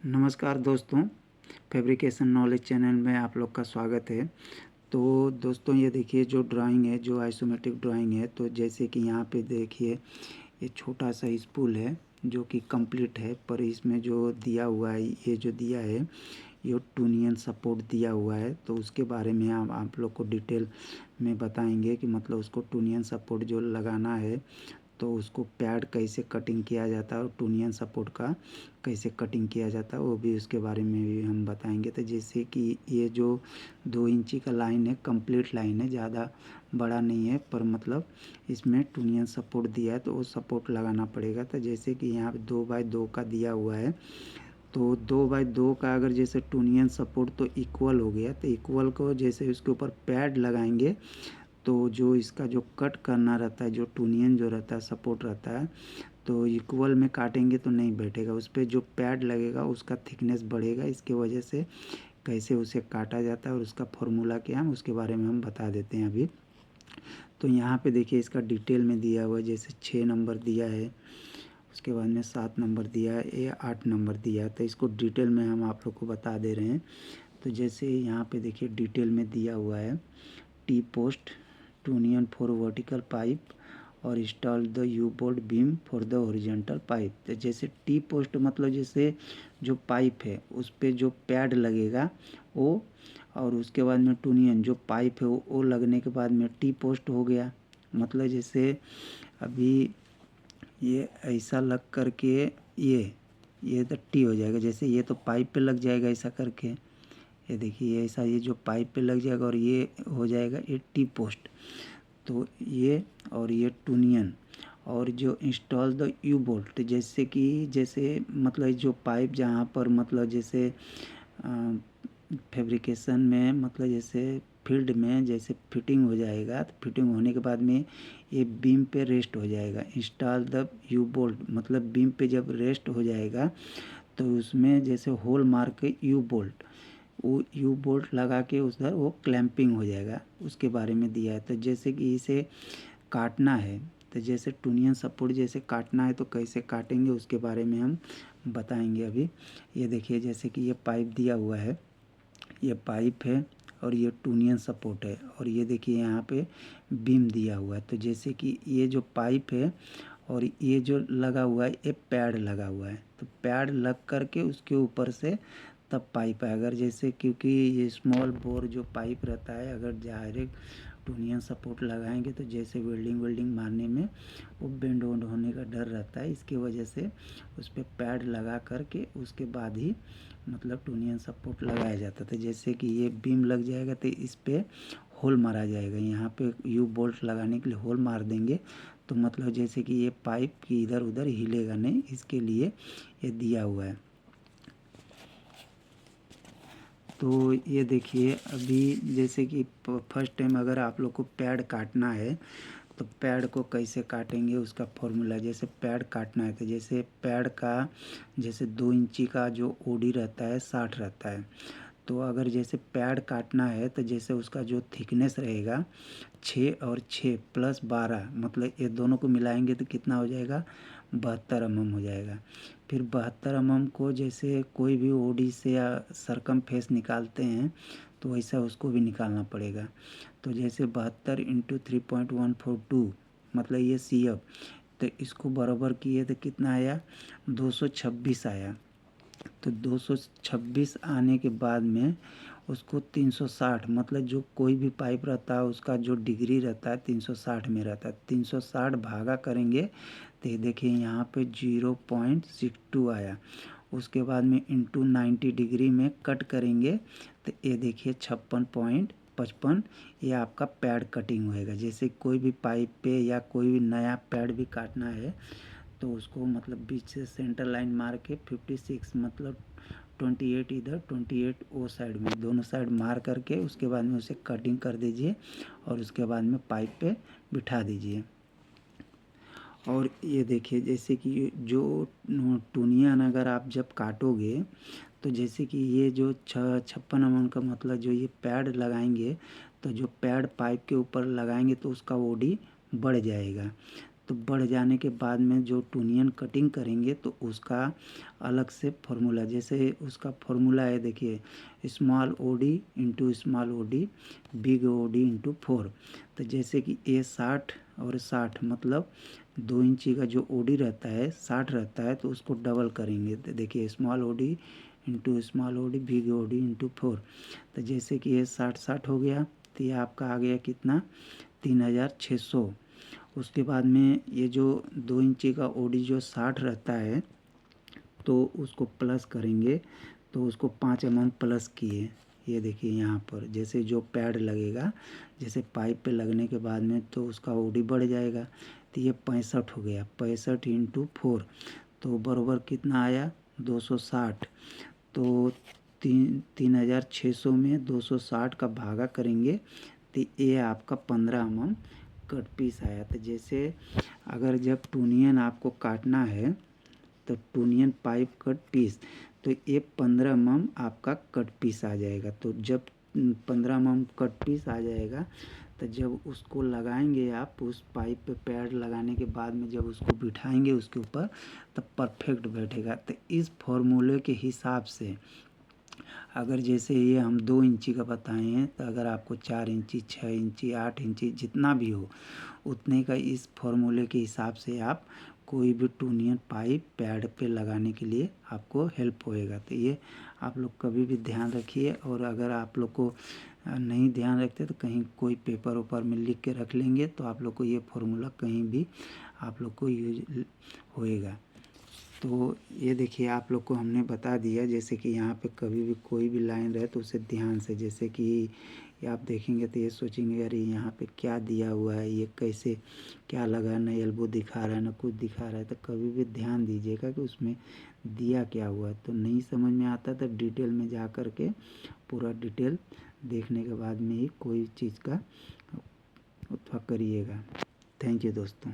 नमस्कार दोस्तों, fabrication knowledge channel में आप लोग का स्वागत है। तो दोस्तों ये देखिए जो ड्राइंग है, जो आइसोमेट्रिक ड्राइंग है, तो जैसे कि यहाँ पे देखिए ये छोटा सा स्पूल है जो कि कंप्लीट है, पर इसमें जो दिया हुआ है, ये जो दिया है ये टूनियन सपोर्ट दिया हुआ है। तो उसके बारे में आप लोग को डिटेल में बताएंगे कि मतलब उसको टूनियन सपोर्ट जो लगाना है तो उसको पैड कैसे कटिंग किया जाता है और टूनियन सपोर्ट का कैसे कटिंग किया जाता है वो भी उसके बारे में भी हम बताएंगे। तो जैसे कि ये जो 2 इंची का लाइन है, कंप्लीट लाइन है, ज़्यादा बड़ा नहीं है, पर मतलब इसमें टूनियन सपोर्ट दिया है तो वो सपोर्ट लगाना पड़ेगा। तो जैसे कि यहाँ पे 2x2 का दिया हुआ है, तो 2x2 का अगर जैसे टूनियन सपोर्ट तो इक्वल हो गया, तो इक्वल को जैसे उसके ऊपर पैड लगाएंगे तो जो इसका जो कट करना रहता है, जो टूनियन जो रहता है, सपोर्ट रहता है, तो इक्वल में काटेंगे तो नहीं बैठेगा, उस पर जो पैड लगेगा उसका थिकनेस बढ़ेगा। इसके वजह से कैसे उसे काटा जाता है और उसका फॉर्मूला क्या है उसके बारे में हम बता देते हैं अभी। तो यहाँ पे देखिए इसका डिटेल में दिया हुआ है, जैसे 6 नंबर दिया है, उसके बाद में 7 नंबर दिया है, ये 8 नंबर दिया है। तो इसको डिटेल में हम आप लोग को बता दे रहे हैं। तो जैसे यहाँ पे देखिए डिटेल में दिया हुआ है, T post to union for vertical pipe और install the U bolt beam for the horizontal pipe. तो जैसे टी पोस्ट मतलब जैसे जो पाइप है उस पर जो पैड लगेगा वो, और उसके बाद में टूनियन जो पाइप है वो लगने के बाद में टी पोस्ट हो गया। मतलब जैसे अभी ये ऐसा लग करके ये तो टी हो जाएगा, जैसे ये तो पाइप पे लग जाएगा ऐसा करके, ये देखिए ऐसा, ये जो पाइप पे लग जाएगा और ये हो जाएगा ये टी पोस्ट। तो ये और ये टूनियन और जो इंस्टॉल द यू बोल्ट, जैसे कि जैसे मतलब जो पाइप जहाँ पर मतलब जैसे फैब्रिकेशन में मतलब जैसे फील्ड में जैसे फिटिंग हो जाएगा, तो फिटिंग होने के बाद में ये बीम पे रेस्ट हो जाएगा। इंस्टॉल द यू बोल्ट मतलब बीम पे जब रेस्ट हो जाएगा तो उसमें जैसे होल मार के यू बोल्ट, वो यू बोल्ट लगा के उधर वो क्लैंपिंग हो जाएगा, उसके बारे में दिया है। तो जैसे कि इसे काटना है, तो जैसे टूनियन सपोर्ट जैसे काटना है तो कैसे काटेंगे उसके बारे में हम बताएंगे अभी। ये देखिए जैसे कि ये पाइप दिया हुआ है, ये पाइप है और ये टूनियन सपोर्ट है, और ये देखिए यहाँ पे बीम दिया हुआ है। तो जैसे कि ये जो पाइप है और ये जो लगा हुआ है ये पैड लगा हुआ है, तो पैड लग करके उसके ऊपर से तब पाइप है। अगर जैसे क्योंकि ये स्मॉल बोर जो पाइप रहता है, अगर डायरेक्ट टूनियन सपोर्ट लगाएंगे तो जैसे वेल्डिंग मारने में वो बेंड वोंड होने का डर रहता है, इसकी वजह से उस पर पैड लगा करके उसके बाद ही मतलब टूनियन सपोर्ट लगाया जाता था। जैसे कि ये बीम लग जाएगा तो इस पर होल मारा जाएगा, यहाँ पे यू बोल्ट लगाने के लिए होल मार देंगे, तो मतलब जैसे कि ये पाइप की इधर उधर हिलेगा नहीं, इसके लिए ये दिया हुआ है। तो ये देखिए अभी जैसे कि फर्स्ट टाइम अगर आप लोग को पैड काटना है तो पैड को कैसे काटेंगे उसका फॉर्मूला। जैसे पैड काटना है तो जैसे पैड का जैसे 2 इंची का जो ओडी रहता है 60 रहता है, तो अगर जैसे पैड काटना है तो जैसे उसका जो थिकनेस रहेगा 6 और 6 प्लस 12, मतलब ये दोनों को मिलाएंगे तो कितना हो जाएगा, 72 mm हो जाएगा। फिर 72 mm को जैसे कोई भी ओडी से या सरकम फेस निकालते हैं तो वैसा उसको भी निकालना पड़ेगा। तो जैसे 72 × 3.142 मतलब ये CF, तो इसको बराबर किए तो कितना आया, 226 आया। तो 226 आने के बाद में उसको 360 मतलब जो कोई भी पाइप रहता है उसका जो डिग्री रहता है 360 में रहता है, 360 भागा करेंगे तो ये देखिए यहाँ पे 0.62 आया। उसके बाद में इंटू 90 डिग्री में कट करेंगे तो ये देखिए 56.55, ये आपका पैड कटिंग होएगा। जैसे कोई भी पाइप पे या कोई भी नया पैड भी काटना है तो उसको मतलब बीच से सेंटर लाइन मार के 56 मतलब 28 इधर 28 वो साइड में, दोनों साइड मार करके उसके बाद में उसे कटिंग कर दीजिए और उसके बाद में पाइप पे बिठा दीजिए। और ये देखिए जैसे कि जो टूनियन अगर आप जब काटोगे तो जैसे कि ये जो 56 mm का मतलब जो ये पैड लगाएंगे, तो जो पैड पाइप के ऊपर लगाएंगे तो उसका ओडी बढ़ जाएगा। तो बढ़ जाने के बाद में जो टूनियन कटिंग करेंगे तो उसका अलग से फॉर्मूला, जैसे उसका फॉर्मूला है देखिए, small O D into small O D big O D into 4। तो जैसे कि ए 60 और 60 मतलब 2 इंची का जो ओ डी रहता है 60 रहता है, तो उसको डबल करेंगे। तो देखिए small O D into small O D big O D into 4। तो जैसे कि ये 60 हो गया, तो ये आपका आ गया कितना, 3600। उसके बाद में ये जो 2 इंची का ओ डी जो 60 रहता है तो उसको प्लस करेंगे, तो उसको 5 mm प्लस किए। ये देखिए यहाँ पर जैसे जो पैड लगेगा, जैसे पाइप पे लगने के बाद में तो उसका ओडी बढ़ जाएगा। तो ये 65 हो गया, 65 इंटू 4 तो बराबर कितना आया, 260। तो 3600 में 260 का भागा करेंगे तो ये आपका 15 mm कट पीस आया। तो जैसे अगर जब टूनियन आपको काटना है तो टूनियन पाइप कट पीस, तो ये 15 mm आपका कट पीस आ जाएगा। तो जब 15 mm कट पीस आ जाएगा तो जब उसको लगाएंगे आप उस पाइप पे पैड लगाने के बाद में जब उसको बिठाएंगे उसके ऊपर तब परफेक्ट बैठेगा। तो इस फॉर्मूले के हिसाब से अगर जैसे ये हम 2 इंची का बताए हैं, तो अगर आपको 4 इंची 6 इंची 8 इंची जितना भी हो उतने का इस फॉर्मूले के हिसाब से आप कोई भी टूनियन पाइप पैड पे लगाने के लिए आपको हेल्प होएगा। तो ये आप लोग कभी भी ध्यान रखिए, और अगर आप लोग को नहीं ध्यान रखते तो कहीं कोई पेपर ऊपर में लिख के रख लेंगे तो आप लोग को ये फॉर्मूला कहीं भी आप लोग को यूज होएगा। तो ये देखिए आप लोग को हमने बता दिया, जैसे कि यहाँ पे कभी भी कोई भी लाइन रहे तो उसे ध्यान से, जैसे कि ये आप देखेंगे तो ये सोचेंगे अरे यहाँ पे क्या दिया हुआ है, ये कैसे क्या लगा, ना एल्बो दिखा रहा है ना कुछ दिखा रहा है। तो कभी भी ध्यान दीजिएगा कि उसमें दिया क्या हुआ है। तो नहीं समझ में आता तो डिटेल में जा कर के पूरा डिटेल देखने के बाद में ही कोई चीज़ का उत्तर करिएगा। थैंक यू दोस्तों।